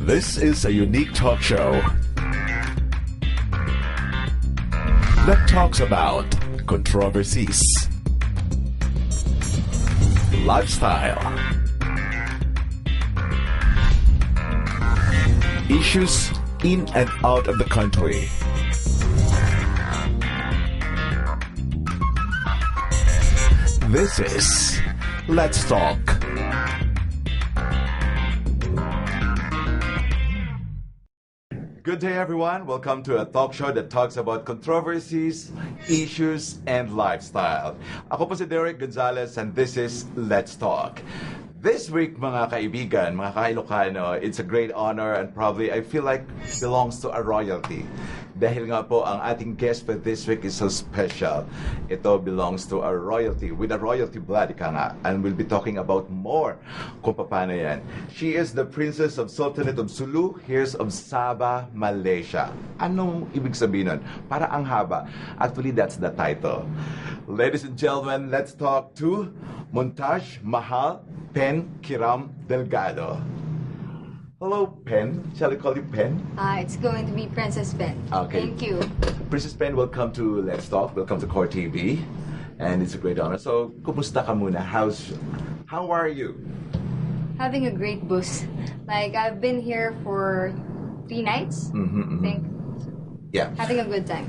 This is a unique talk show that talks about controversies, lifestyle, issues in and out of the country. This is Let's Talk. Good day, everyone. Welcome to a talk show that talks about controversies, issues, and lifestyle. Ako po si Derek Gonzalez and this is Let's Talk. This week, mga kaibigan, mga ka-Ilocano, it's a great honor and probably I feel like belongs to a royalty. Dahil nga po, ang ating guest for this week is so special. Ito belongs to a royalty, with a royalty blood, ika nga. And we'll be talking about more kung paano yan. She is the Princess of Sultanate of Sulu, heirs of Sabah, Malaysia. Anong ibig sabihin nun? Para ang haba. Actually, that's the title. Ladies and gentlemen, let's talk to Mumtaz, Mahal, Kiram, Delgado. Hello, Pen. Shall I call you Pen? It's going to be Princess Pen. Okay. Thank you. Princess Pen, welcome to Let's Talk. Welcome to Core TV. And it's a great honor. So, kumusta ka muna? How are you? Having a great boost. Like, I've been here for 3 nights, I think. Yeah. Having a good time.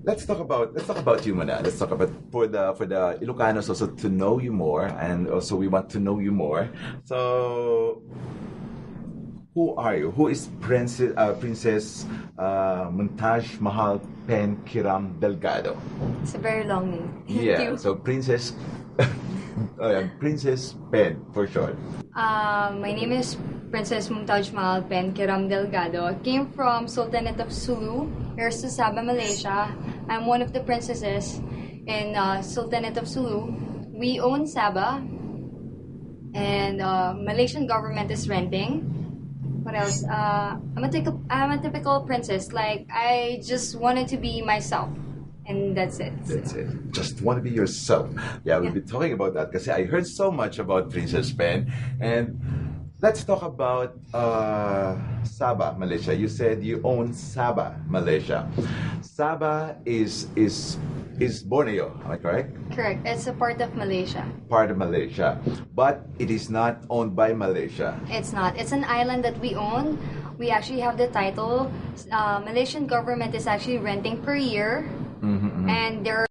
Let's talk about you muna. Let's talk about for the Ilocanos also to know you more, and also we want to know you more. So, who are you? Who is Princess Mumtaz Mahal Kiram Delgado? It's a very long name. Thank you. So Princess Princess Pen for short. My name is Princess Mumtaz Mahal Kiram Delgado. I came from Sultanate of Sulu, heirs to Sabah, Malaysia. I'm one of the princesses in Sultanate of Sulu. We own Sabah, and Malaysian government is renting. What else? I'm a typical princess. Like, I just wanted to be myself. And that's it. That's it. Just want to be yourself. Yeah, we'll be talking about that because I heard so much about Princess Pen. And let's talk about Sabah, Malaysia. You said you own Sabah, Malaysia. Sabah is Borneo, am I correct? Correct. It's a part of Malaysia. Part of Malaysia. But it is not owned by Malaysia. It's not. It's an island that we own. We actually have the title. Malaysian government is actually renting per year. And there are